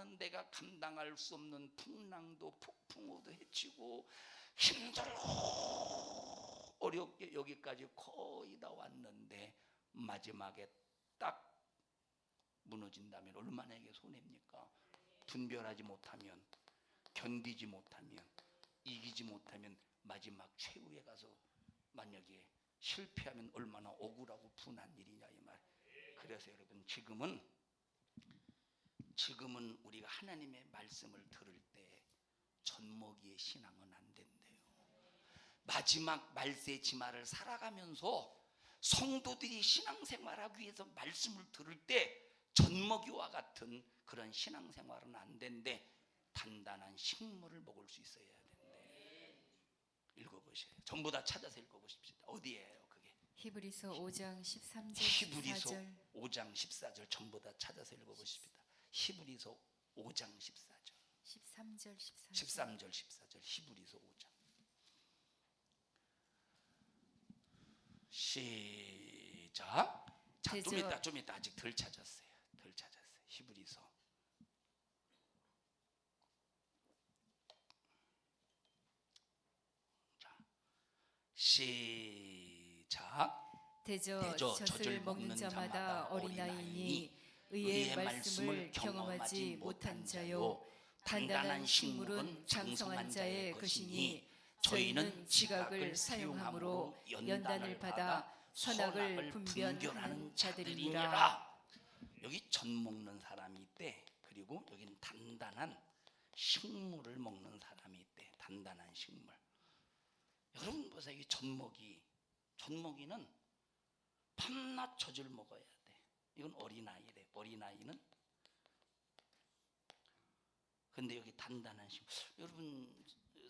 많은 데가 감당할 수 없는 풍랑도 폭풍우도 헤치고 힘들고 어렵게 여기까지 거의 다 왔는데 마지막에 딱 무너진다면 얼마나 이게 손해입니까? 분별하지 못하면, 견디지 못하면, 이기지 못하면 마지막 최후에 가서 만약에 실패하면 얼마나 억울하고 분한 일이냐 이 말. 그래서 여러분 지금은 우리가 하나님의 말씀을 들을 때 젖먹이의 신앙은 안 된대요. 마지막 말세 지마를 살아가면서 성도들이 신앙생활하기 위해서 말씀을 들을 때 젖먹이와 같은 그런 신앙생활은 안 된대. 단단한 식물을 먹을 수 있어야 된대. 읽어보세요. 전부 다 찾아서 읽어보십시오. 어디예요 그게? 히브리서 5장 13절 히브리서 14절 5장 14절 전부 다 찾아서 읽어보십시다. 히브리서 5장 14절 13절 14절 13절 14절 히브리서 5장 시작. 자, 좀 이따 아직 덜 찾았어요. 히브리서 자 시작. 대저 젖을 먹는 자마다 어린아이니 의의 말씀을 경험하지 못한 자요 단단한 식물은 장성한 자의 것이니 저희는 지각을 사용함으로 연단을 받아 선악을 분별하는 자들이니라. 여기 젖 먹는 사람이 있대. 그리고 여기는 단단한 식물을 먹는 사람이 있대. 단단한 식물. 여러분 보세요. 이 젖먹이는 밤낮 젖을 먹어야 돼. 이건 어린아이래. 어린아이는. 근데 여기 단단한 식물. 여러분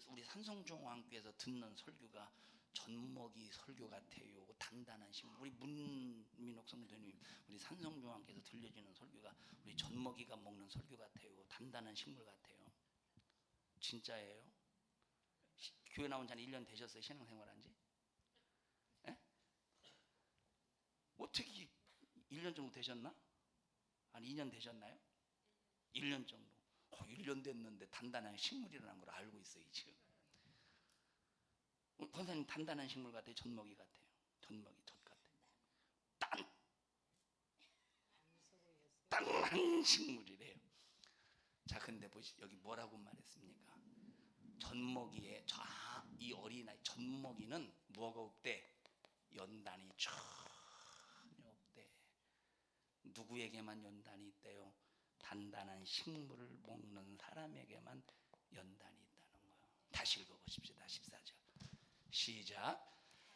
우리 산성중앙교회에서 듣는 설교가 젖먹이 설교 같아요. 단단한 식물. 우리 문민옥 성도님 우리 산성중앙교회에서 들려지는 설교가 우리 젖먹이가 먹는 설교 같아요. 단단한 식물 같아요. 진짜예요? 교회 나온 지 한 1년 되셨어요? 신앙생활한 지? 에? 어떻게 1년 정도 되셨나? 한 2년 되셨나요? 1년 정도. 1년 됐는데 단단한 식물이라는 걸 알고 있어요 지금. 권사님 단단한 식물 같아요? 젖먹이 같아요? 젖먹이 젖 같아요. 단단한 식물이래요. 자 근데 보시 여기 뭐라고 말했습니까? 젖먹이에 이 어린아이 젖먹이는 뭐가 없대? 연단이 전혀 없대. 누구에게만 연단이 있대요? 단단한 식물을 먹는 사람에게만 연단이 있다는 거예요. 다시 읽어보십시오. 14절 시작.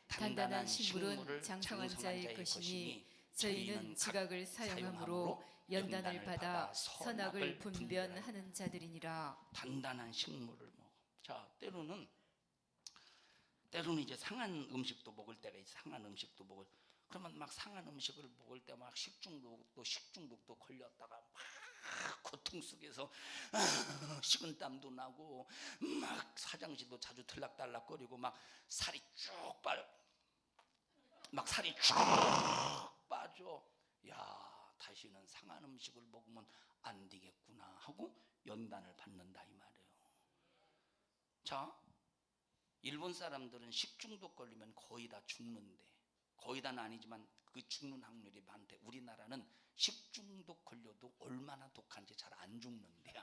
단단한 식물은 장성한 자의 것이니 저희는 지각을 사용함으로 연단을 받아 선악을 분별하는 자들이니라. 단단한 식물을 먹어. 자 때로는 이제 상한 음식도 먹을 때가 있어. 상한 음식도 먹을. 그러면 막 상한 음식을 먹을 때 막 식중독도 걸렸다가 막 고통 속에서 식은땀도 나고 막 화장실도 자주 들락달락거리고 막 살이 쭉 빠져. 야 다시는 상한 음식을 먹으면 안 되겠구나 하고 연단을 받는다 이 말이에요. 자 일본 사람들은 식중독 걸리면 거의 다 죽는데, 거의 다는 아니지만 그 죽는 확률이 많대. 우리나라는 식중독 걸려도 얼마나 독한지 잘 안 죽는데요.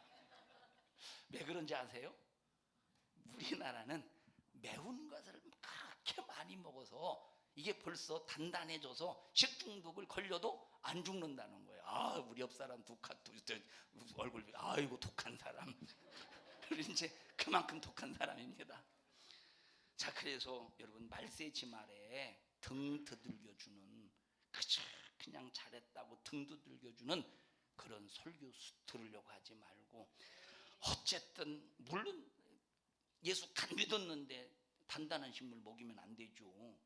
왜 그런지 아세요? 우리나라는 매운 것을 그렇게 많이 먹어서 이게 벌써 단단해져서 식중독을 걸려도 안 죽는다는 거예요. 아 우리 옆 사람 얼굴 아이고 독한 사람. 이제 그만큼 독한 사람입니다. 자 그래서 여러분 말세지말에 등 두들겨주는 그냥 잘했다고 등 두들겨주는 그런 설교 들으려고 하지 말고, 어쨌든 물론 예수 간 믿었는데 단단한 식물 먹이면 안 되죠.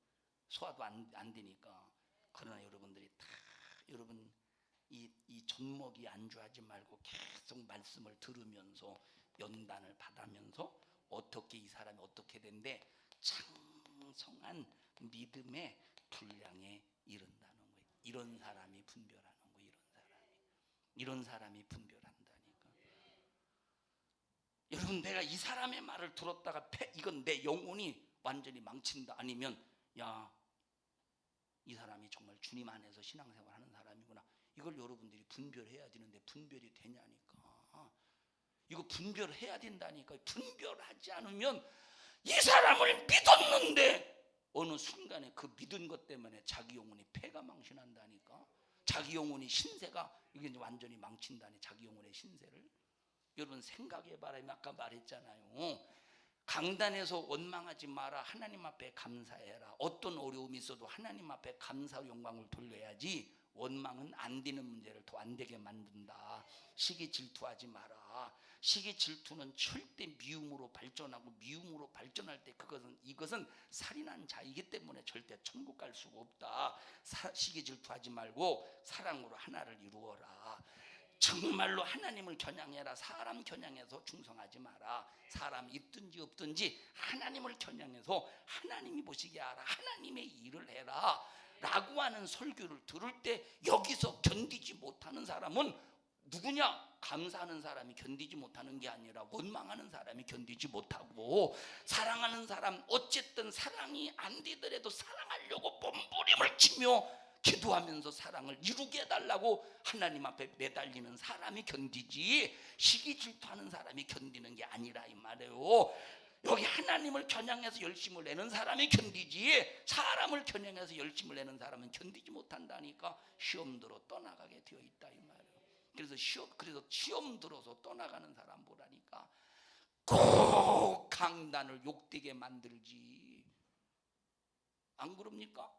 소화도 안 되니까. 그러나 여러분들이 다 여러분 이 젖먹이 안주하지 말고 계속 말씀을 들으면서 연단을 받으면서 어떻게 이 사람이 어떻게 된대? 장성한 믿음의 분량에 이른다는 거예요. 이런 사람이 분별하는 거예요. 이런 사람이 분별한다니까. 여러분, 내가 이 사람의 말을 들었다가 이건 내 영혼이 완전히 망친다, 아니면 야, 이 사람이 정말 주님 안에서 신앙생활 하는 사람이구나, 이걸 여러분들이 분별해야 되는데 분별이 되냐니까. 이거 분별해야 된다니까. 분별하지 않으면 이 사람을 믿었는데 어느 순간에 그 믿은 것 때문에 자기 영혼이 패가망신한다니까. 자기 영혼이 신세가 이게 이제 완전히 망친다니, 자기 영혼의 신세를. 여러분 생각해봐라. 아까 말했잖아요. 강단에서 원망하지 마라. 하나님 앞에 감사해라. 어떤 어려움이 있어도 하나님 앞에 감사와 영광을 돌려야지. 원망은 안 되는 문제를 더 안 되게 만든다. 시기 질투하지 마라. 시기 질투는 절대 미움으로 발전하고, 미움으로 발전할 때 이것은 살인한 자이기 때문에 절대 천국 갈 수가 없다. 시기 질투하지 말고 사랑으로 하나를 이루어라. 정말로 하나님을 겨냥해라. 사람 겨냥해서 충성하지 마라. 사람 있든지 없든지 하나님을 겨냥해서 하나님이 보시게 하라. 하나님의 일을 해라 라고 하는 설교를 들을 때 여기서 견디지 못하는 사람은 누구냐? 감사하는 사람이 견디지 못하는 게 아니라 원망하는 사람이 견디지 못하고, 사랑하는 사람, 어쨌든 사랑이 안 되더라도 사랑하려고 몸부림을 치며 기도하면서 사랑을 이루게 해달라고 하나님 앞에 매달리는 사람이 견디지, 시기 질투하는 사람이 견디는 게 아니라 이 말이에요. 여기 하나님을 겨냥해서 열심을 내는 사람이 견디지, 사람을 겨냥해서 열심을 내는 사람은 견디지 못한다니까. 시험 들어 떠나가게 되어 있다 이 말이에요. 그래서 시험 들어서 떠나가는 사람 보라니까. 꼭 강단을 욕되게 만들지, 안 그럽니까?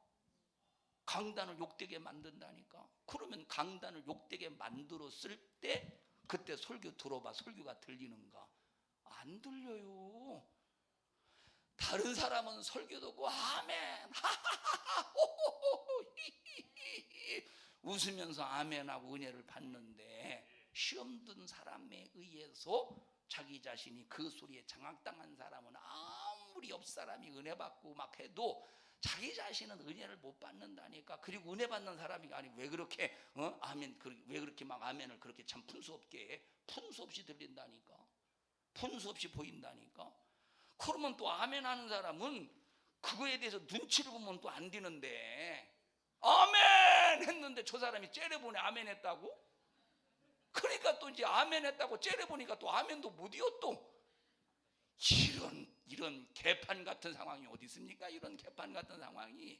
강단을 욕되게 만든다니까. 그러면 강단을 욕되게 만들었을 때 그때 설교 들어봐. 설교가 들리는가? 안 들려요. 다른 사람은 설교 듣고 아멘 하하하하 웃으면서 아멘하고 은혜를 받는데, 시험 든 사람에 의해서 자기 자신이 그 소리에 장악당한 사람은 아무리 옆 사람이 은혜 받고 막 해도 자기 자신은 은혜를 못 받는다니까. 그리고 은혜 받는 사람이 아니 왜 그렇게 아멘, 왜 그렇게 막 아멘을 그렇게 참 푼수 없게 해? 푼수 없이 들린다니까. 푼수 없이 보인다니까. 그러면 또 아멘 하는 사람은 그거에 대해서 눈치를 보면 또 안 되는데, 아멘 했는데 저 사람이 째려보네 아멘 했다고? 그러니까 또 이제 아멘 했다고 째려보니까 또 아멘도 못 이어. 또 이런 개판 같은 상황이 어디 있습니까? 이런 개판 같은 상황이.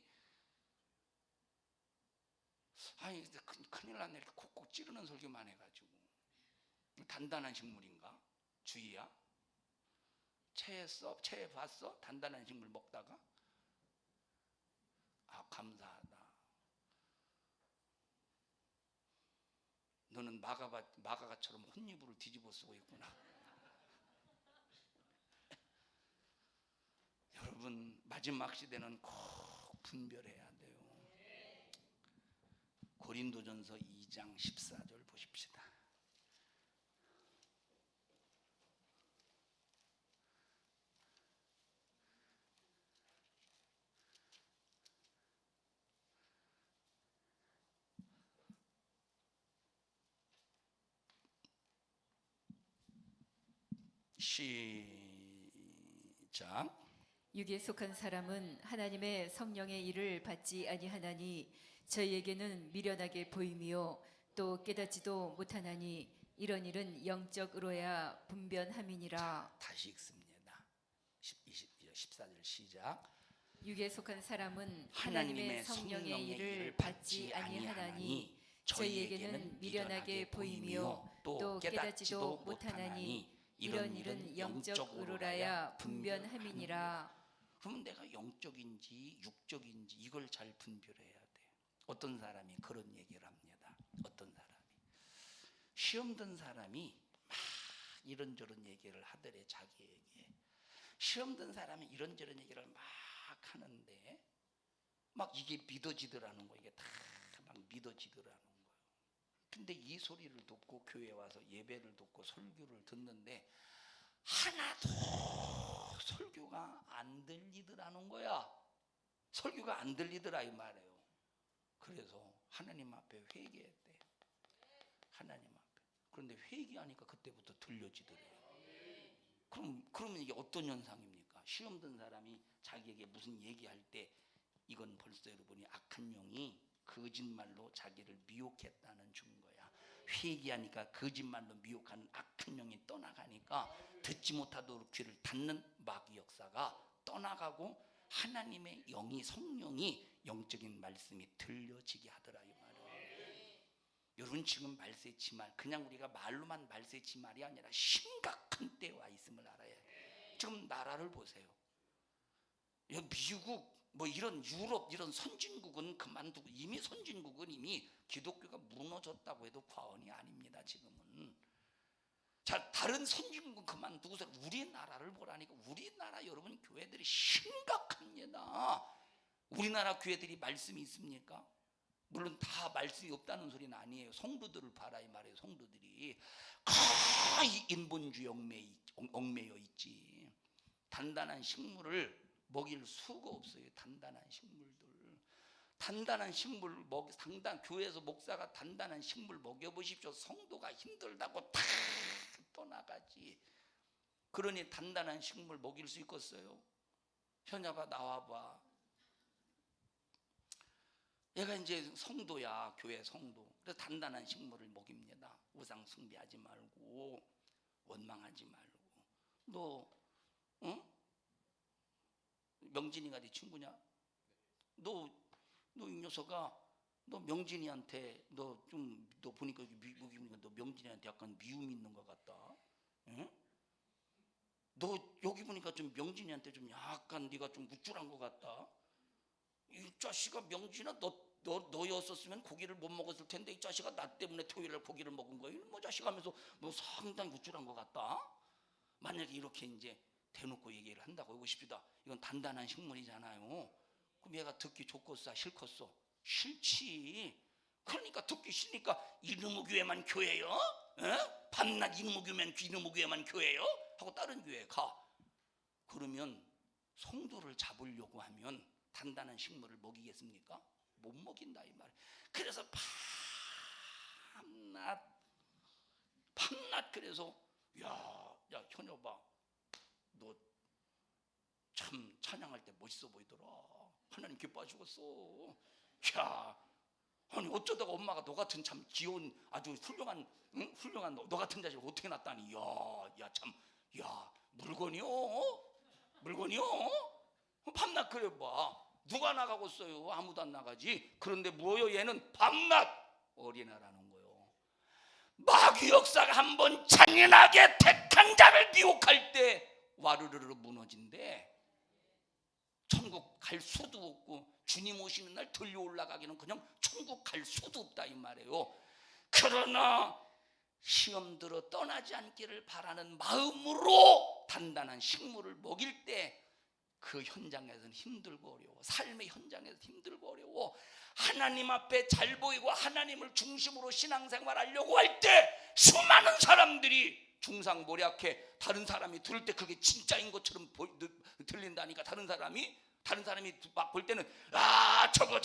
아니 큰일 났네. 이렇게 콕콕 찌르는 설교만 해가지고. 단단한 식물인가? 주희야? 체했어? 체해봤어? 단단한 식물 먹다가? 아, 감사하다. 너는 마가가처럼 혼이불을 뒤집어 쓰고 있구나. 여러분, 마지막 시대는 꼭 분별해야 돼요. 고린도전서 2장 14절 보십시다. 시작. 육에 속한 사람은 하나님의 성령의 일을 받지 아니하나니 저희에게는 미련하게 보임이요 또 깨닫지도 못하나니 이런 일은 영적으로야 분변함이니라. 다시 읽습니다. 14절 시작. 육에 속한 사람은 하나님의 성령의 일을 받지 아니하나니 저희에게는 미련하게 보임이요 또 깨닫지도 못하나니 이런 일은 영적으로라야 분변함이니라. 그러면 내가 영적인지 육적인지 이걸 잘 분별해야 돼. 어떤 사람이 그런 얘기를 합니다. 어떤 사람이 시험 든 사람이 막 이런저런 얘기를 하더래. 자기에게 시험 든 사람이 이런저런 얘기를 막 하는데 막 이게 믿어지더라는 거예요. 이게 다 막 믿어지더라는 거예요. 근데 이 소리를 듣고 교회 와서 예배를 듣고 설교를 듣는데 하나도 설교가 안 들리더라는 거야. 설교가 안 들리더라 이 말이에요. 그래서 하나님 앞에 회개했대. 하나님 앞에. 그런데 회개하니까 그때부터 들려지더래요. 그러면 이게 어떤 현상입니까? 시험 든 사람이 자기에게 무슨 얘기할 때 이건 벌써 여러분이 악한 영이 거짓말로 자기를 미혹했다는 증거야. 회개하니까 거짓말로 미혹하는 악한 영이 떠나가니까 듣지 못하도록 귀를 닫는 마귀 역사가 떠나가고 하나님의 영이 성령이 영적인 말씀이 들려지게 하더라 이 말이에요. 여러분 지금 말세치 말 그냥 우리가 말로만 말세치 말이 아니라 심각한 때에 와 있음을 알아야 해요. 지금 나라를 보세요. 미국 뭐 이런 유럽 이런 선진국은 그만두고 이미 선진국은 이미 기독교가 무너졌다고 해도 과언이 아닙니다. 지금은. 자, 다른 선진국은 그만두고서 우리나라를 보라니까 우리나라 여러분 교회들이 심각합니다. 우리나라 교회들이 말씀이 있습니까? 물론 다 말씀이 없다는 소리는 아니에요. 성도들을 봐라 이 말이에요. 성도들이 거의 인본주의 얽매여 있지. 단단한 식물을 먹일 수가 없어요. 단단한 식물 교회에서 목사가 단단한 식물 먹여보십시오. 성도가 힘들다고 다 떠나가지. 그러니 단단한 식물 먹일 수 있겠어요? 현야가 나와봐. 얘가 이제 성도야. 교회 성도. 그래서 단단한 식물을 먹입니다. 우상 숭배하지 말고 원망하지 말고. 너 명진이가 네 친구냐? 너 이 녀석아, 너 명진이한테 너 보니까 너 명진이한테 약간 미움 있는 것 같다. 응? 너 여기 보니까 좀 명진이한테 좀 약간 네가 좀 우쭐한 것 같다. 이 자식아 명진아 너였었으면 고기를 못 먹었을 텐데 이 자식아 나 때문에 토요일에 고기를 먹은 거야. 뭐 자식 하면서 뭐 상당히 우쭐한 것 같다. 만약에 이렇게 이제 대놓고 얘기를 한다고 해보십시다. 이건 단단한 식물이잖아요. 그럼 얘가 듣기 좋겠어? 싫겠어? 싫지. 그러니까 듣기 싫으니까 이놈의 교회만 교회요? 밤낮 이놈의 교회만 교회요? 하고 다른 교회에 가. 그러면 성도를 잡으려고 하면 단단한 식물을 먹이겠습니까? 못 먹인다 이 말. 그래서 밤낮 그래서 야 현여봐, 너 참 찬양할 때 멋있어 보이더라. 하나님 기뻐하시겠어. 야, 아니 어쩌다가 엄마가 너 같은 참 귀여운 아주 훌륭한 너 같은 자식을 어떻게 낳다니. 야 물건이요. 밤낮 그래 봐. 누가 나가겠어요? 아무도 안 나가지. 그런데 뭐요? 얘는 밤낮 어린아라는 거요. 마귀 역사가 한번 잔인하게 택한 자를 미혹할 때 와르르르 무너진대. 천국 갈 수도 없고 주님 오시는 날 들려 올라가기는 그냥 천국 갈 수도 없다 이 말이에요. 그러나 시험 들어 떠나지 않기를 바라는 마음으로 단단한 식물을 먹일 때 그 현장에서는 힘들고 어려워. 삶의 현장에서 힘들고 어려워. 하나님 앞에 잘 보이고 하나님을 중심으로 신앙생활하려고 할 때 수많은 사람들이 중상모략해. 다른 사람이 들을 때 그게 진짜인 것처럼 들린다니까. 다른 사람이 막 볼 때는 저거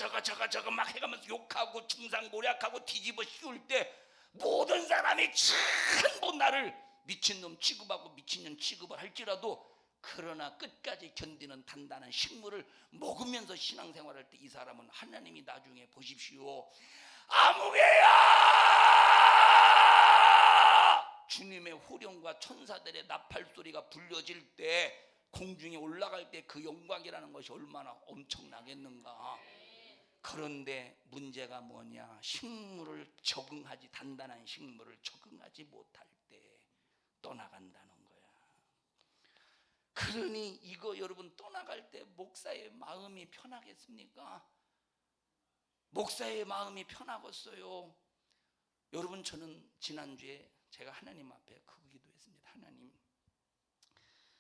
막 해가면서 욕하고 중상모략하고 뒤집어 씌울 때 모든 사람이 전부 나를 미친놈 취급하고 미친년 취급을 할지라도 그러나 끝까지 견디는 단단한 식물을 먹으면서 신앙생활할 때 이 사람은 하나님이 나중에 보십시오. 아무개야! 주님의 호령과 천사들의 나팔소리가 불려질 때 공중에 올라갈 때 그 영광이라는 것이 얼마나 엄청나겠는가. 그런데 문제가 뭐냐? 단단한 식물을 적응하지 못할 때 떠나간다는 거야. 그러니 이거 여러분 떠나갈 때 목사의 마음이 편하겠습니까? 목사의 마음이 편하겠어요? 여러분 저는 지난주에 제가 하나님 앞에 그 기도했습니다. 하나님,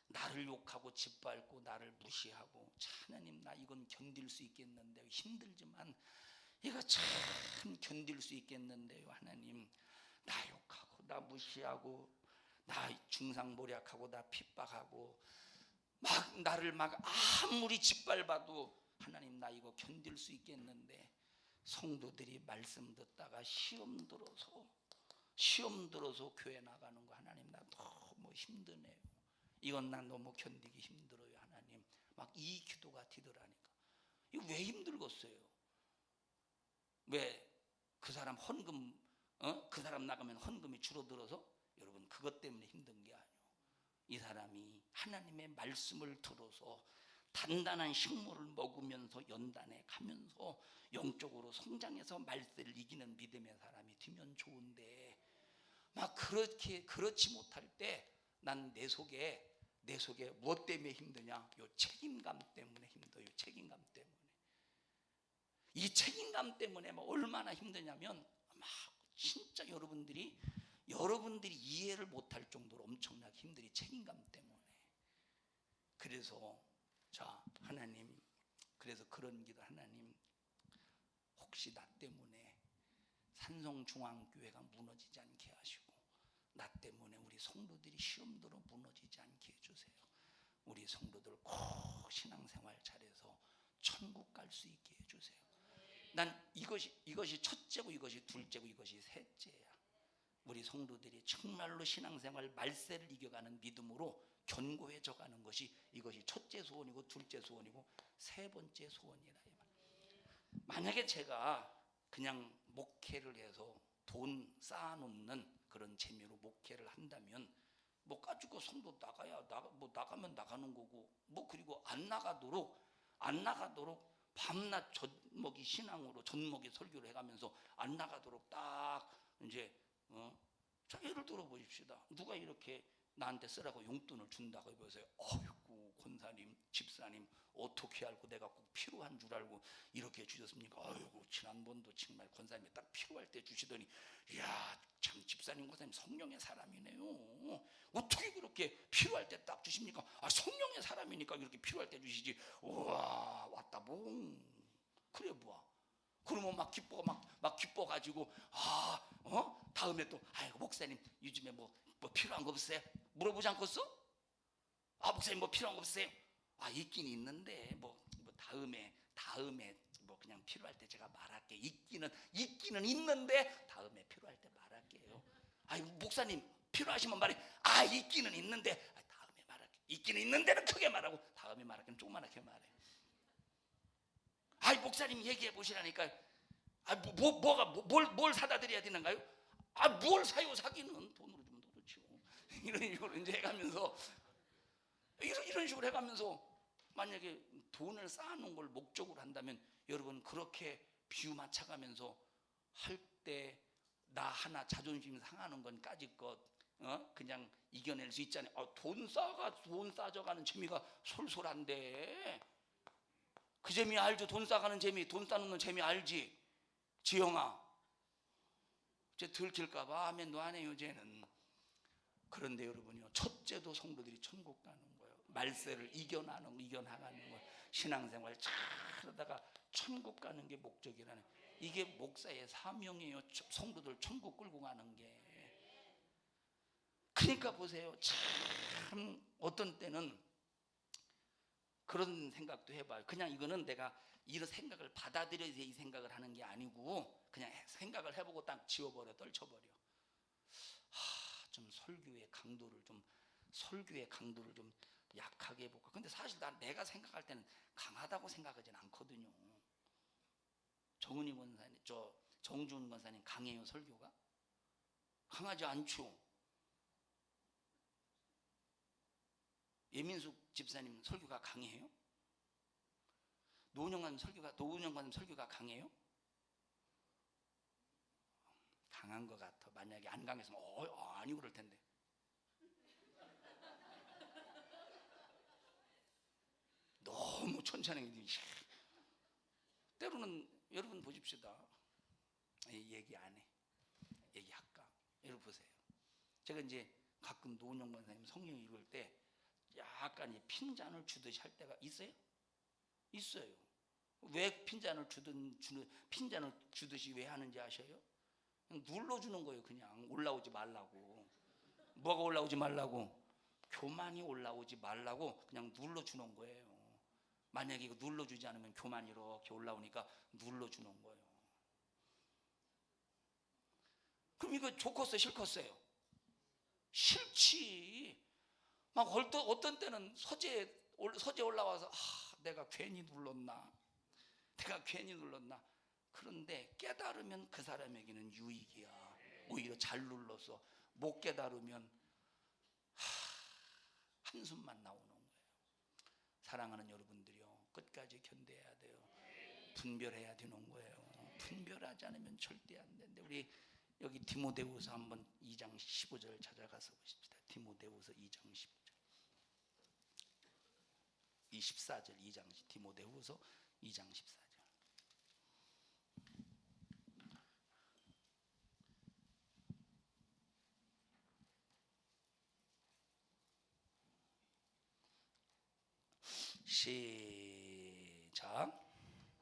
나를 욕하고 짓밟고 나를 무시하고 하나님 나 이건 견딜 수 있겠는데요. 힘들지만 이거 참 견딜 수 있겠는데요. 하나님, 나 욕하고 나 무시하고 나 중상모략하고 나 핍박하고 막 나를 막 아무리 짓밟아도 하나님 나 이거 견딜 수 있겠는데 성도들이 말씀 듣다가 시험 들어서 교회 나가는 거 하나님 나 너무 힘드네요. 이건 난 너무 견디기 힘들어요 하나님. 막 이 기도가 뒤더라니까. 이거 왜 힘들겠어요? 왜 그 사람 헌금 그 사람 나가면 헌금이 줄어들어서? 여러분 그것 때문에 힘든 게 아니에요. 이 사람이 하나님의 말씀을 들어서 단단한 식물을 먹으면서 연단해 가면서 영적으로 성장해서 말세를 이기는 믿음의 사람이 되면 좋은데, 막 그렇지 못할 때 난 내 속에 무엇 때문에 힘드냐? 요 책임감 때문에 힘들어요. 책임감 때문에. 이 책임감 때문에 막 얼마나 힘드냐면 막 진짜 여러분들이 이해를 못할 정도로 엄청나게 힘들이 책임감 때문에. 그래서 자 하나님, 그래서 그런 기도, 하나님 혹시 나 때문에 산성중앙교회가 무너지지 않게 하시고 나 때문에 우리 성도들이 시험대로 무너지지 않게 해주세요. 우리 성도들 꼭 신앙생활 잘해서 천국 갈 수 있게 해주세요. 난 이것이 첫째고 이것이 둘째고 이것이 셋째야. 우리 성도들이 정말로 신앙생활 말세를 이겨가는 믿음으로 견고해져가는 것이 이것이 첫째 소원이고 둘째 소원이고 세 번째 소원이라. 만약에 제가 그냥 목회를 해서 돈 쌓아놓는 그런 재미로 목회를 한다면 뭐 가지고 성도 나가면 나가는 거고, 뭐 그리고 안 나가도록 밤낮 젖먹이 신앙으로 젖먹이 설교를 해가면서 안 나가도록 딱 이제 자 예를 들어 보십시다. 누가 이렇게 나한테 쓰라고 용돈을 준다고 해보세요. 어이구 권사님, 집사님 어떻게 알고 내가 꼭 필요한 줄 알고 이렇게 주셨습니까? 어이구 지난번도 정말 권사님이 딱 필요할 때 주시더니, 이야 참 집사님 권사님 성령의 사람이네요. 어떻게 그렇게 필요할 때 딱 주십니까? 아 성령의 사람이니까 그렇게 필요할 때 주시지. 우와 왔다 봉. 그래 뭐야. 그러면 막 기뻐가지고 다음에 또 아이고 목사님 요즘에 뭐 필요한 거 없어요? 물어보지 않겠어? 아 목사님 뭐 필요한 거 없어요? 아 있긴 있는데 뭐 다음에 뭐 그냥 필요할 때 제가 말할게. 있기는 있는데 다음에 필요할 때 말할게요. 아이 목사님 필요하시면 말해. 아 있기는 있는데 다음에 말할게. 있기는 있는데는 크게 말하고 다음에 말할게는 조그맣게 말해. 아이 목사님 얘기해 보시라니까. 뭘 사다 드려야 되는가요? 뭘 사요? 사기는 돈으로 주면 더 좋죠. 이런 식으로 이제 해가면서 이런 식으로 해가면서 만약에 돈을 쌓아놓은 걸 목적으로 한다면 여러분 그렇게 비유 맞춰가면서 할 때 나 하나 자존심 상하는 건 까짓것 그냥 이겨낼 수 있잖아요. 돈 쌓아가는 재미가 솔솔한데 그 재미 알죠? 돈 쌓아가는 재미, 돈 쌓는 재미 알지? 지영아 이제 들킬까봐 아멘 너 안 해요 쟤는. 그런데 여러분요 첫째도 성도들이 천국 가는 거예요. 말세를 이겨나가는 거예요. 신앙생활 잘하다가 천국 가는 게 목적이라는, 이게 목사의 사명이에요. 성도들 천국 끌고 가는 게. 그러니까 보세요. 참 어떤 때는 그런 생각도 해봐요. 그냥 이거는 내가 이런 생각을 받아들여야 이 생각을 하는 게 아니고 그냥 생각을 해보고 딱 지워버려, 떨쳐버려. 좀 설교의 강도를 좀 약하게 해볼까. 근데 사실 내가 생각할 때는 강하다고 생각하진 않거든요. 정은희 권사님, 정준 권사님 강해요 설교가? 강하지 않죠. 예민숙 집사님 설교가 강해요? 노은영 권사님 설교가 강해요? 강한 것 같아. 만약에 안 강했으면 아니 그럴 텐데. 너무 천천히. 때로는 여러분 보십시다. 얘기 안 해. 얘기할까? 여러분 보세요. 제가 이제 가끔 노은영 권사님 성경 읽을 때 약간 핀잔을 주듯이 할 때가 있어요? 있어요. 왜 핀잔을 주듯이 왜 하는지 아셔요? 그냥 눌러주는 거예요. 그냥 올라오지 말라고. 뭐가 올라오지 말라고? 교만이 올라오지 말라고 그냥 눌러주는 거예요. 만약에 이거 눌러주지 않으면 교만이 이렇게 올라오니까 눌러주는 거예요. 그럼 이거 좋겠어요? 싫겠어요? 싫지. 막 어떤 때는 서재에 올라와서 내가 괜히 눌렀나, 내가 괜히 눌렀나. 그런데 깨달으면 그 사람에게는 유익이야. 오히려 잘 눌러서 못 깨달으면 한숨만 나오는 거예요. 사랑하는 여러분들이요, 끝까지 견뎌야 돼요. 분별해야 되는 거예요. 분별하지 않으면 절대 안 되는데, 우리 여기 디모데후서 한번 2장 15절 찾아가서 보십시다. 디모데후서 2장 15절 24절 2장 디모데후서 2장 14절. 시작.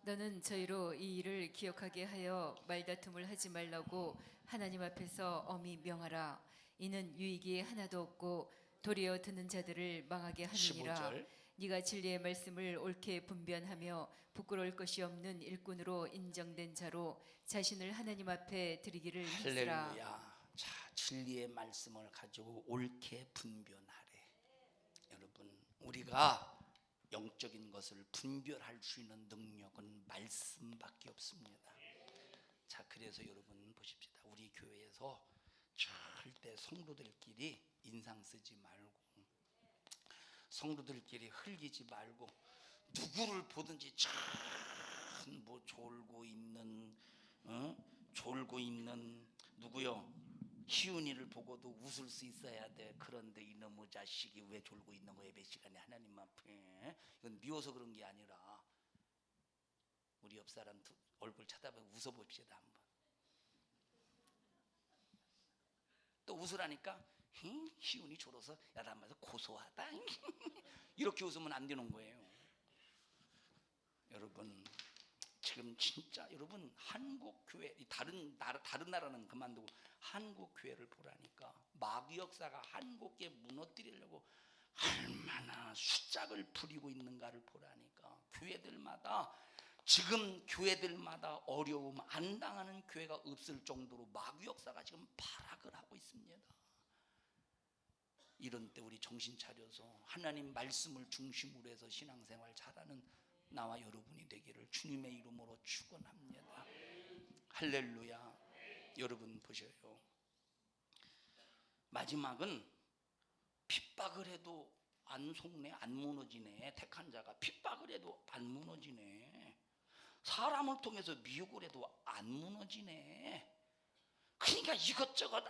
너는 저희로 이 일을 기억하게 하여 말다툼을 하지 말라고 하나님 앞에서 엄히 명하라. 이는 유익이 하나도 없고 도리어 듣는 자들을 망하게 하느니라. 15절. 네가 진리의 말씀을 옳게 분변하며 부끄러울 것이 없는 일꾼으로 인정된 자로 자신을 하나님 앞에 드리기를 힘쓰라. 할렐루야. 자, 진리의 말씀을 가지고 옳게 분별하래. 여러분, 우리가 영적인 것을 분별할 수 있는 능력은 말씀밖에 없습니다. 자, 그래서 여러분 보십시다. 우리 교회에서 절대 성도들끼리 인상 쓰지 말고, 성도들끼리 흘리지 말고, 누구를 보든지 뭐 졸고 있는 누구요? 희은이를 보고도 웃을 수 있어야 돼. 그런데 이놈의 자식이 왜 졸고 있는 거예요? 예배 시간에 하나님 앞에. 이건 미워서 그런 게 아니라 우리 옆 사람 얼굴 쳐다보고 웃어봅시다 한번. 또 웃으라니까 희은이 졸아서 야단맞아서 고소하다. 이렇게 웃으면 안 되는 거예요. 여러분, 지금 진짜 여러분 한국 교회, 다른 나라는 그만두고 한국 교회를 보라니까. 마귀 역사가 한국에 무너뜨리려고 얼마나 수작을 부리고 있는가를 보라니까. 지금 교회들마다 어려움 안 당하는 교회가 없을 정도로 마귀 역사가 지금 발악을 하고 있습니다. 이런 때 우리 정신 차려서 하나님 말씀을 중심으로 해서 신앙생활 잘하는 나와 여러분이 되기를 주님의 이름으로 축원합니다. 할렐루야. 여러분 보셔요. 마지막은 핍박을 해도 안 속네, 안 무너지네. 택한 자가 핍박을 해도 안 무너지네. 사람을 통해서 미혹을 해도 안 무너지네. 그러니까 이것저것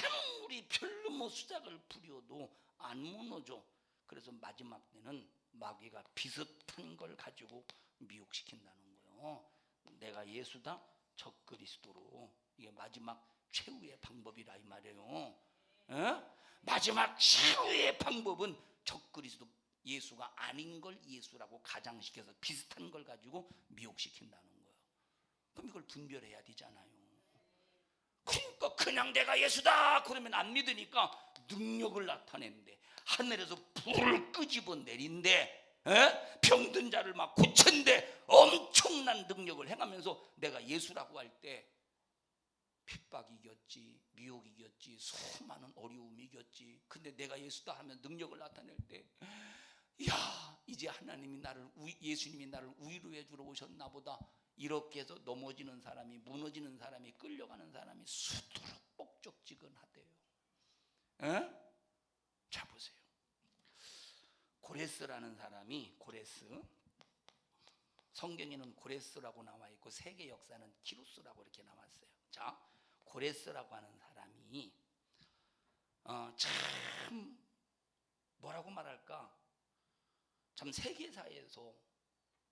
아무리 별로 수작을 부려도 안 무너져. 그래서 마지막 때는 마귀가 비슷한 걸 가지고 미혹시킨다는 거예요. 내가 예수다, 적그리스도로. 이게 마지막 최후의 방법이라 이 말이에요. 마지막 최후의 방법은 적그리스도, 예수가 아닌 걸 예수라고 가장시켜서 비슷한 걸 가지고 미혹시킨다는 거예요. 그럼 이걸 분별해야 되잖아요. 그러니까 그냥 내가 예수다 그러면 안 믿으니까 능력을 나타낸대. 하늘에서 불을 끄집어 내린대. 병든 자를 막 고친대. 엄청난 능력을 행하면서 내가 예수라고 할 때 핍박이 이겼지, 미혹이 이겼지, 수많은 어려움이 이겼지. 근데 내가 예수다 하면 능력을 나타낼 때, 야, 이제 예수님이 나를 위로해 주러 오셨나 보다. 이렇게 해서 넘어지는 사람이, 무너지는 사람이, 끌려가는 사람이 수두룩 목적지근하대요. 자 보세요. 고레스라는 사람이, 고레스, 성경에는 고레스라고 나와 있고 세계 역사는 키루스라고 이렇게 나왔어요. 자, 고레스라고 하는 사람이 참 뭐라고 말할까, 참 세계사에서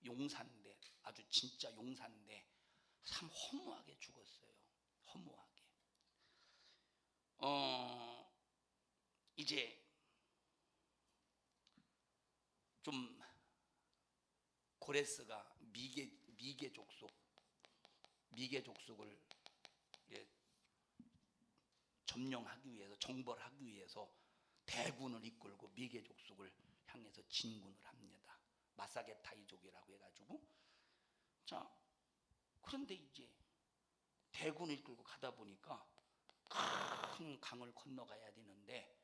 용사인데, 아주 진짜 용사인데 참 허무하게 죽었어요. 허무하게. 이제 좀 고레스가 미개 족속을 점령하기 위해서, 정벌하기 위해서 대군을 이끌고 미개 족속을 향해서 진군을 합니다. 마사게타이족이라고 해가지고. 자, 그런데 이제 대군을 이끌고 가다 보니까 큰 강을 건너가야 되는데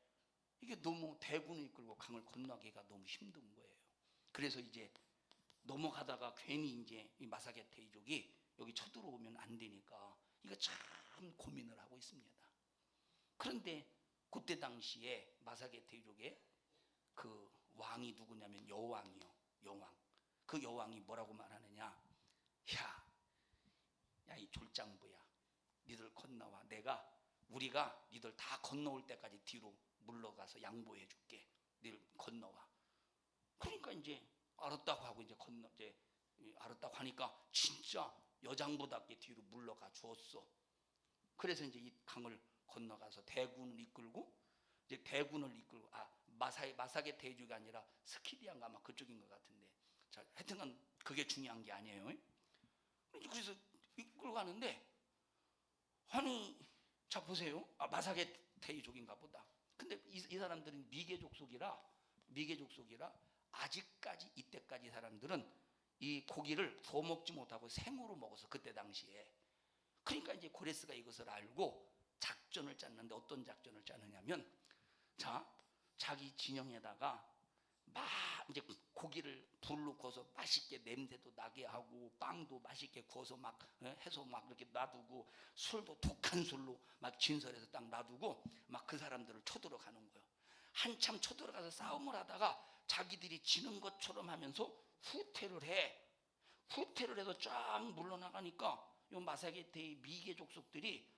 이게 너무 대군을 이끌고 강을 건너기가 너무 힘든 거예요. 그래서 이제 넘어가다가 괜히 이제 이 마사게 태이족이 여기 쳐들어오면 안 되니까 이거 참 고민을 하고 있습니다. 그런데 그때 당시에 마사게 태이족의 그 왕이 누구냐면 여왕이요. 여왕. 그 여왕이 뭐라고 말하느냐? 야, 이 졸장부야. 니들 건너와. 우리가 니들 다 건너올 때까지 뒤로 물러가서 양보해 줄게. 니들 건너와. 그러니까 이제 알았다고 하고 이제 알았다고 하니까 진짜 여장부답게 뒤로 물러가 주었어. 그래서 이제 이 강을 건너가서 대군을 이끌고 마사게 태이족이 아니라 스키디안가 아마 그쪽인 것 같은데. 자, 하여튼간 그게 중요한 게 아니에요. 그래서 이끌고 가는데 아니 자 보세요. 마사게 태이족인가 보다. 근데 이 사람들은 미개족 속이라 아직까지 이때까지 사람들은 이 고기를 구워 먹지 못하고 생으로 먹어서 그때 당시에. 그러니까 이제 고레스가 이것을 알고 작전을 짰는데 어떤 작전을 짜느냐면 자기 진영에다가 막 이제 고기를 불로 구워서 맛있게 냄새도 나게 하고 빵도 맛있게 구워서 막 해서 막 이렇게 놔두고 술도 독한 술로 막 진설해서 딱 놔두고 막 그 사람들을 쳐들어가는 거예요. 한참 쳐들어가서 싸움을 하다가 자기들이 지는 것처럼 하면서 후퇴를 해서 쫙 물러나가니까 요 마사게테의 미개족 속들이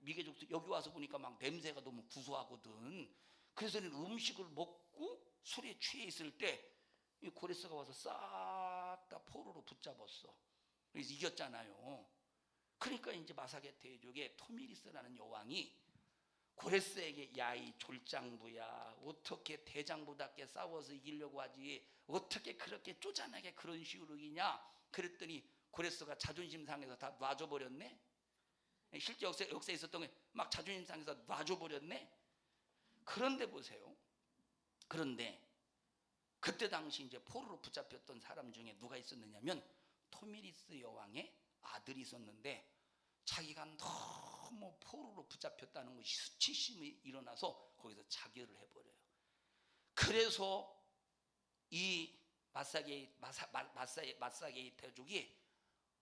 미개족들 여기 와서 보니까 막 냄새가 너무 구수하거든. 그래서 음식을 먹고 술에 취해 있을 때 이 고레스가 와서 싹 다 포로로 붙잡았어. 그래서 이겼잖아요. 그러니까 이제 마사게테족의 토미리스라는 여왕이 고레스에게 야 이 졸장부야 어떻게 대장부답게 싸워서 이기려고 하지 어떻게 그렇게 쪼잔하게 그런 식으로 이기냐 그랬더니 고레스가 자존심 상해서 다 놔줘버렸네. 실제 역사에 있었던 게 막 자존심 상해서 놔줘버렸네. 그런데 보세요. 그런데 그때 당시 이제 포로로 붙잡혔던 사람 중에 누가 있었느냐면 토미리스 여왕의 아들이 있었는데 자기가 너무 포로로 붙잡혔다는 것이 수치심이 일어나서 거기서 자결을 해버려요. 그래서 이 마사게이테족이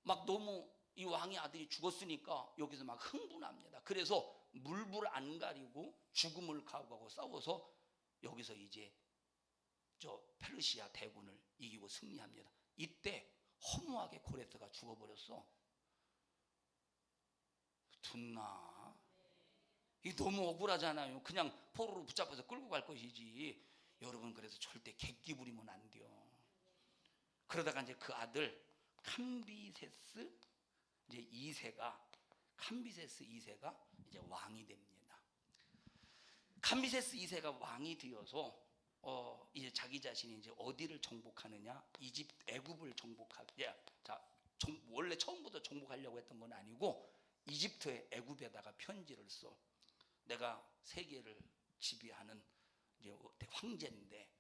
막 너무 이 왕의 아들이 죽었으니까 여기서 막 흥분합니다. 그래서 물불 안 가리고 죽음을 각오하고 싸워서 여기서 이제 저 페르시아 대군을 이기고 승리합니다. 이때 허무하게 고레스가 죽어버렸어. 둔나 이게 너무 억울하잖아요. 그냥 포로로 붙잡아서 끌고 갈 것이지. 여러분 그래서 절대 객기 부리면 안 돼요. 그러다가 이제 그 아들 캄비세스 이제 2세가 이제 왕이 됩니다. 캄비세스 2세가 왕이 되어서 이제 자기 자신이 이제 어디를 정복하느냐? 애굽을 정복하냐? 원래 처음부터 정복하려고 했던 건 아니고 이집트의 애굽에다가 편지를 써. 내가 세계를 지배하는 이제 황제인데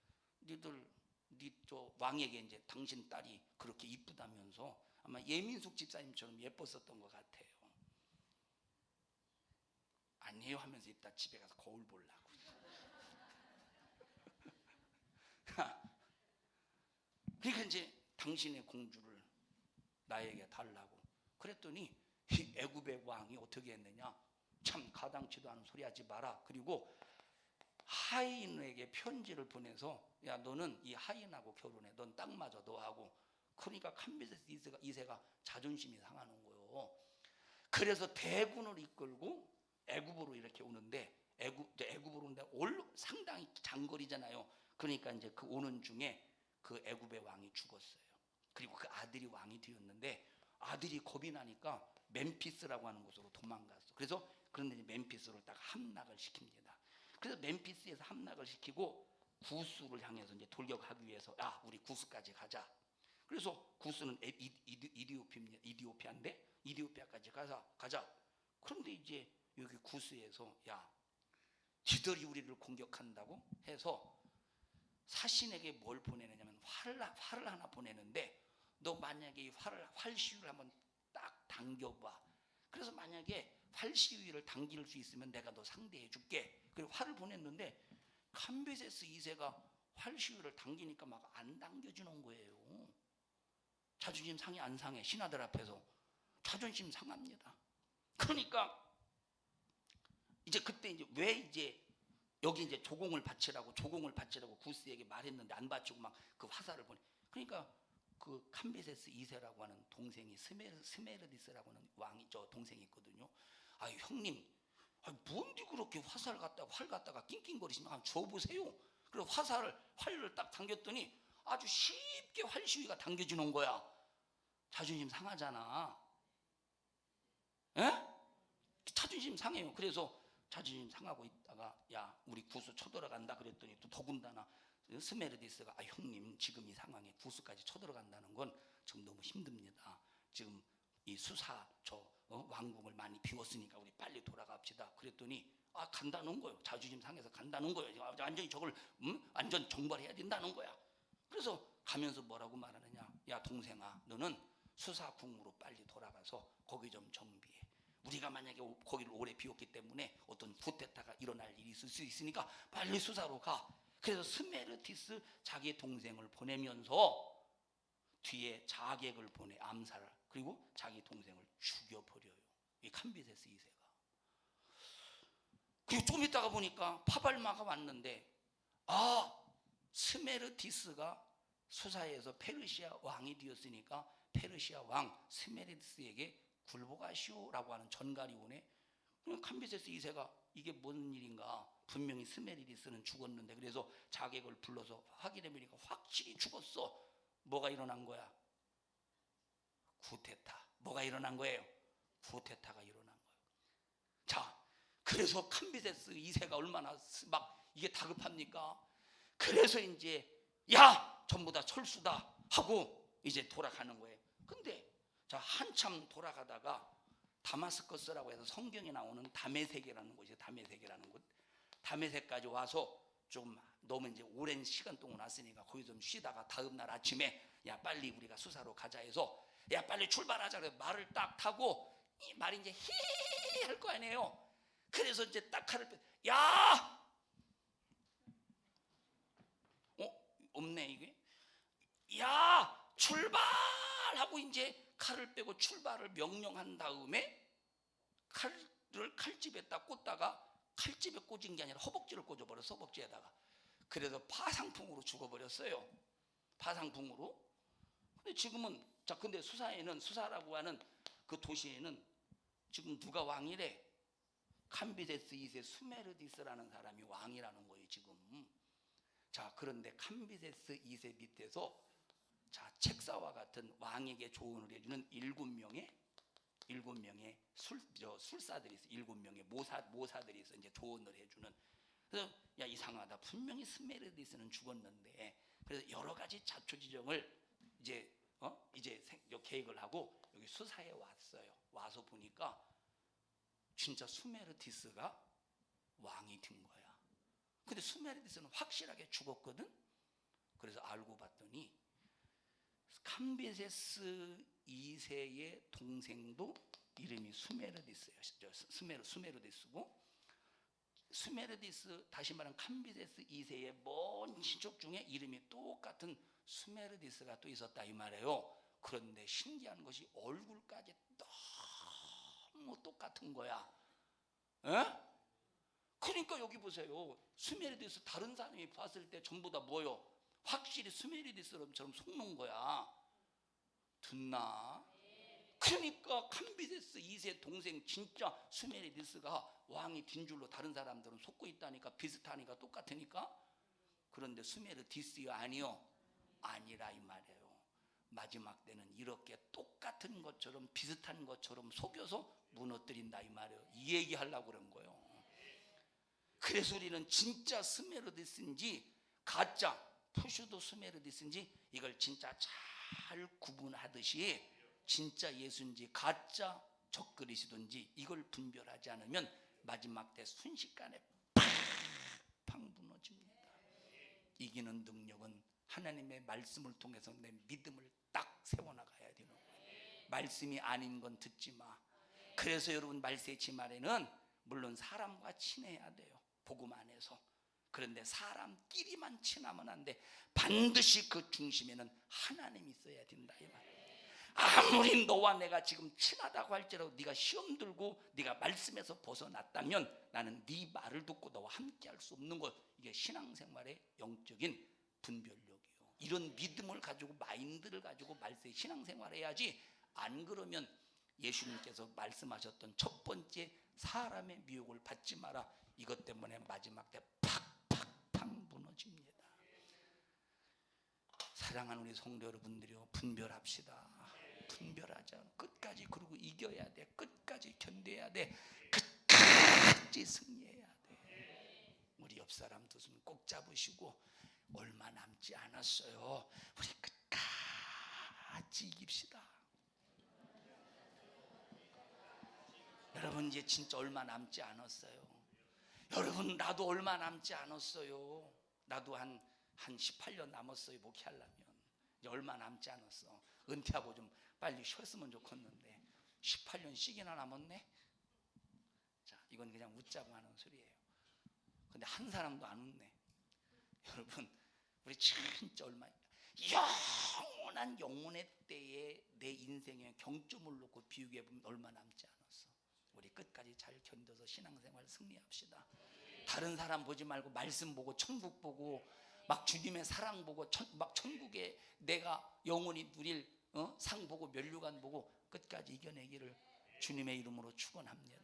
저 왕에게 이제 당신 딸이 그렇게 이쁘다면서 아마 예민숙 집사님처럼 예뻤었던 것 같아요. 아니에요 하면서 이따 집에 가서 거울 보려고. 그러니까 이제 당신의 공주를 나에게 달라고 그랬더니 이 애굽의 왕이 어떻게 했느냐? 참 가당치도 않은 소리 하지 마라. 그리고 하인에게 편지를 보내서 야 너는 이 하인하고 결혼해. 넌 딱 맞아 너하고. 그러니까 캄비세스 2세가 자존심이 상하는 거예요. 그래서 대군을 이끌고 애굽으로 이렇게 오는데 애굽으로 오는데 상당히 장거리잖아요. 그러니까 이제 그 오는 중에 그 애굽의 왕이 죽었어요. 그리고 그 아들이 왕이 되었는데 아들이 겁이 나니까 멤피스라고 하는 곳으로 도망갔어. 그런데 멤피스로 딱 함락을 시킵니다. 그래서 멤피스에서 함락을 시키고 구스를 향해서 이제 돌격하기 위해서 우리 구스까지 가자. 그래서 구스는 이디오피아인데 이디오피아까지 가자. 그런데 이제 여기 구스에서 지들이 우리를 공격한다고 해서 사신에게 뭘 보내느냐면 활을 하나 보내는데 너 만약에 이 활시위를 한번 딱 당겨봐. 그래서 만약에 활 시위를 당길 수 있으면 내가 너 상대해 줄게. 그리고 활을 보냈는데 캄비세스 2세가 활 시위를 당기니까 막 안 당겨지는 거예요. 자존심 상해 안 상해? 신하들 앞에서 자존심 상합니다. 그러니까 이제 그때 이제 왜 이제 여기 이제 조공을 바치라고 구스에게 말했는데 안 바치고 막 그 화살을 보내. 그러니까 그 캄비세스 2세라고 하는 동생이 스메르디스라고 하는 왕이 저 동생이 있거든요. 아 형님, 뭔데 그렇게 활 갖다가 낑낑거리시면 한번 줘보세요. 그래서 활을 딱 당겼더니 아주 쉽게 활 시위가 당겨지는 거야. 자존심 상하잖아. 에? 자존심 상해요. 그래서 자존심 상하고 있다가 야 우리 구스 쳐들어간다 그랬더니 또 더군다나 스메르디스가 형님 지금 이 상황에 구스까지 쳐들어간다는 건 지금 너무 힘듭니다. 지금 이 수사 왕궁을 많이 비웠으니까 우리 빨리 돌아갑시다. 그랬더니 간다는 거예요. 자존심 상해서 간다는 거예요. 완전히 저걸 완전 정벌해야 된다는 거야. 그래서 가면서 뭐라고 말하느냐? 야 동생아, 너는 수사궁으로 빨리 돌아가서 거기 좀 정비해. 우리가 만약에 거기를 오래 비웠기 때문에 어떤 쿠데타가 일어날 일이 있을 수 있으니까 빨리 수사로 가. 그래서 스메르티스 자기 동생을 보내면서 뒤에 자객을 보내 암살을, 그리고 자기 동생을 죽여버려요. 이 캄비세스 2세가. 그리고 좀 있다가 보니까 파발마가 왔는데 스메르티스가 수사에서 페르시아 왕이 되었으니까 페르시아 왕 스메르티스에게 굴복하시오라고 하는 전갈이 오네. 캄비세스 2세가 이게 뭔 일인가? 분명히 스메르티스는 죽었는데 그래서 자객을 불러서 확인해 보니까 확실히 죽었어. 뭐가 일어난 거야? 쿠데타. 뭐가 일어난 거예요? 쿠데타가 일어난 거예요. 자, 그래서 캄비세스 2세가 얼마나 막 이게 다급합니까? 그래서 이제 야 전부 다 철수다 하고 이제 돌아가는 거예요. 근데 자 한참 돌아가다가 다마스커스라고 해서 성경에 나오는 다메섹이라는 곳이에요. 다메섹까지 와서 좀 너무 이제 오랜 시간 동안 왔으니까 거기 좀 쉬다가 다음 날 아침에 야 빨리 우리가 수사로 가자 해서 야 빨리 출발하자 그래서 말을 딱 타고 이 말이 이제 히히히 할 거 아니에요. 그래서 이제 딱 칼을 야 없네 이게. 야 출발하고 이제 칼을 빼고 출발을 명령한 다음에 칼을 칼집에다 꽂다가 칼집에 꽂은 게 아니라 허벅지를 꽂아버렸어. 허벅지에다가. 그래서 파상풍으로 죽어버렸어요. 파상풍으로. 근데 지금은 근데 수사라고 하는 그 도시에는 지금 누가 왕이래? 캄비세스 2세 스메르디스라는 사람이 왕이라는 거예요 지금. 자 그런데 캄비세스 2세 밑에서 책사와 같은 왕에게 조언을 해주는 7명의 술사들이 있어. 7명의 모사들이 있어. 이제 조언을 해주는. 그래서 야 이상하다. 분명히 스메르디스는 죽었는데. 그래서 여러 가지 자초지정을 이제 계획을 하고 여기 수사에 왔어요. 와서 보니까 진짜 스메르디스가 왕이 된 거야. 근데 스메르디스는 확실하게 죽었거든. 그래서 알고 봤더니 캄비세스 2세의 동생도 이름이 스메르디스예요. 스메르디스고 스메르디스 다시 말하면 캄비세스 2세의 먼 친척 중에 이름이 똑같은 스메르디스가 또 있었다 이 말이에요. 그런데 신기한 것이 얼굴까지 너무 똑같은 거야. 에? 그러니까 여기 보세요. 스메르디스 다른 사람이 봤을 때 전부 다 뭐요? 확실히 스메르디스처럼 속는 거야. 듣나? 그러니까 캄비세스 2세 동생 진짜 스메르디스가 왕이 된 줄로 다른 사람들은 속고 있다니까. 비슷하니까 똑같으니까. 그런데 스메르디스요 아니요? 아니라 이 말이에요. 마지막 때는 이렇게 똑같은 것처럼 비슷한 것처럼 속여서 무너뜨린다 이 말이에요. 이 얘기하려고 그런 거예요. 그래서 우리는 진짜 스메르디스인지 가짜 푸슈도 스메르디스인지 이걸 진짜 잘 구분하듯이 진짜 예수인지 가짜 적그리스도인지 이걸 분별하지 않으면 마지막 때 순식간에 팍 무너집니다. 이기는 능력은 하나님의 말씀을 통해서 내 믿음을 딱 세워나가야 되는 거예요. 말씀이 아닌 건 듣지 마. 그래서 여러분 말세치 말에는 물론 사람과 친해야 돼요, 복음 안에서. 그런데 사람끼리만 친하면 안 돼. 반드시 그 중심에는 하나님이 있어야 된다 이 말. 아무리 너와 내가 지금 친하다고 할지라도 네가 시험 들고 네가 말씀에서 벗어났다면 나는 네 말을 듣고 너와 함께 할 수 없는 것. 이게 신앙생활의 영적인 분별력이요. 이런 믿음을 가지고 마인드를 가지고 말세 신앙생활을 해야지. 안 그러면 예수님께서 말씀하셨던 첫 번째 사람의 미혹을 받지 마라, 이것 때문에 마지막 때 팍팍팍 무너집니다. 사랑하는 우리 성도 여러분들이요, 분별합시다. 분별하자. 끝까지. 그리고 이겨야 돼. 끝까지 견뎌야 돼. 끝까지 승리해야 돼. 우리 옆 사람 두 손 꼭 잡으시고 얼마 남지 않았어요. 우리 끝까지 이깁시다. 여러분 이제 진짜 얼마 남지 않았어요. 여러분 나도 얼마 남지 않았어요. 나도 한 18년 남았어요. 목회하려면. 이제 얼마 남지 않았어. 은퇴하고 좀 빨리 쉬었으면 좋겠는데 18년씩이나 남았네. 자, 이건 그냥 웃자고 하는 소리예요. 근데 한 사람도 안 웃네. 여러분 우리 진짜 얼마, 영원한 영혼의 때에 내 인생의 경점을 놓고 비교해보면 얼마 남지 않았어. 우리 끝까지 잘 견뎌서 신앙생활 승리합시다. 다른 사람 보지 말고 말씀 보고 천국 보고 막 주님의 사랑 보고 막 천국에 내가 영원히 누릴 상 보고 면류관 보고 끝까지 이겨내기를 주님의 이름으로 축원합니다.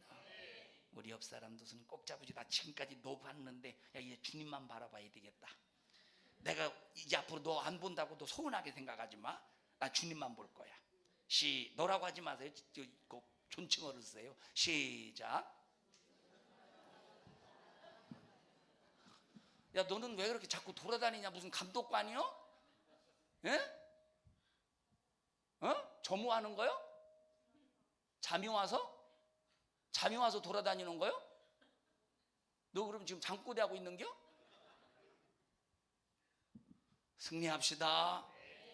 우리 옆 사람도 손 꼭 잡으지. 나 지금까지 너 봤는데 야 이제 주님만 바라봐야 되겠다. 내가 이제 앞으로 너 안 본다고 너 서운하게 생각하지 마. 나 주님만 볼 거야. 너라고 하지 마세요. 존칭어를 쓰세요. 시작. 야 너는 왜 그렇게 자꾸 돌아다니냐? 무슨 감독관이요? 예? 점호하는 거요? 잠이 와서 돌아다니는 거요? 너 그럼 지금 잠꼬대 하고 있는겨? 승리합시다.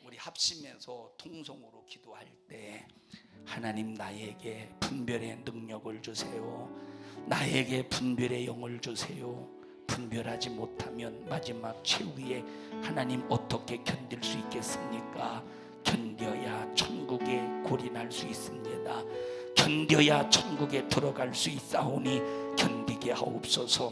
우리 합심해서 통성으로 기도할 때 하나님 나에게 분별의 능력을 주세요. 나에게 분별의 영을 주세요. 분별하지 못하면 마지막 최후에 하나님 어떻게 견딜 수 있겠습니까? 견뎌야 천국에 골인할 수 있습니다. 견뎌야 천국에 들어갈 수 있사오니 견디게 하옵소서.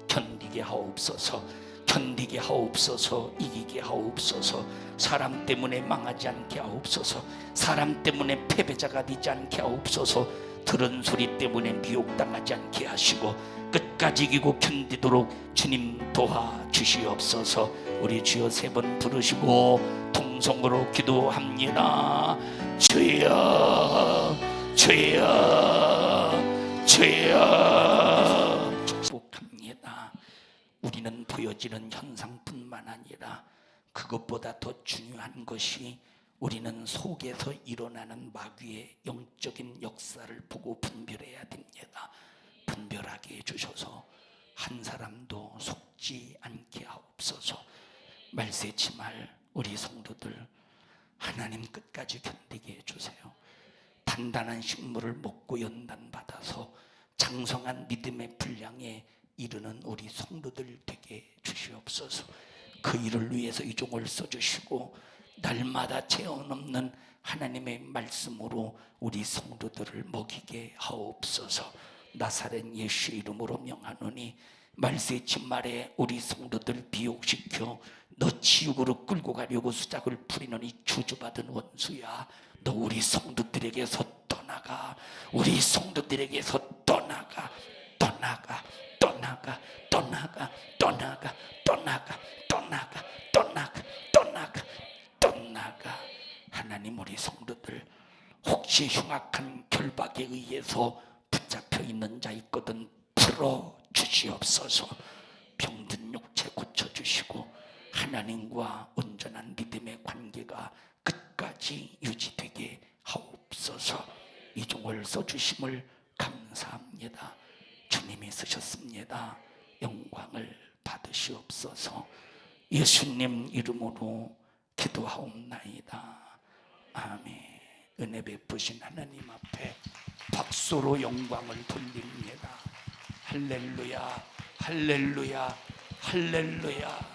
견디게 하옵소서. 견디게 하옵소서. 이기게 하옵소서. 사람 때문에 망하지 않게 하옵소서. 사람 때문에 패배자가 되지 않게 하옵소서. 들은 소리 때문에 미혹당하지 않게 하시고 끝까지 이기고 견디도록 주님 도와주시옵소서. 우리 주여 3번 부르시고 통성으로 기도합니다. 주여 주여 주여. 축복합니다. 우리는 보여지는 현상뿐만 아니라 그것보다 더 중요한 것이 우리는 속에서 일어나는 마귀의 영적인 역사를 보고 분별해야 됩니다. 분별하게 해주셔서 한 사람도 속지 않게 하옵소서. 말세치 말 우리 성도들 하나님 끝까지 견디게 해주세요. 단단한 식물을 먹고 연단받아서 장성한 믿음의 분량에 이르는 우리 성도들 되게 주시옵소서. 그 일을 위해서 이 종을 써주시고 날마다 제한없는 하나님의 말씀으로 우리 성도들을 먹이게 하옵소서. 나사렛 예수 이름으로 명하노니 말세치 말에 우리 성도들 비옥시켜 너 지옥으로 끌고 가려고 수작을 부리는 이 저주받은 원수야, 너 우리 성도들에게서 떠나가. 우리 성도들에게서 떠나가. 떠나가 떠나가 떠나가 떠나가 떠나가 떠나가 떠나가 떠나가 떠나가. 하나님 우리 성도들 혹시 흉악한 결박에 의해서 붙잡혀 있는 자 있거든 풀어 주시옵소서. 병든 육체 고쳐주시고 하나님과 온전한 믿음의 관계가 끝까지 유지되게 하옵소서. 이 종을 써주심을 감사합니다. 주님이 쓰셨습니다. 영광을 받으시옵소서. 예수님 이름으로 기도하옵나이다. 아멘. 은혜 베푸신 하나님 앞에 박수로 영광을 돌립니다. 할렐루야, 할렐루야, 할렐루야.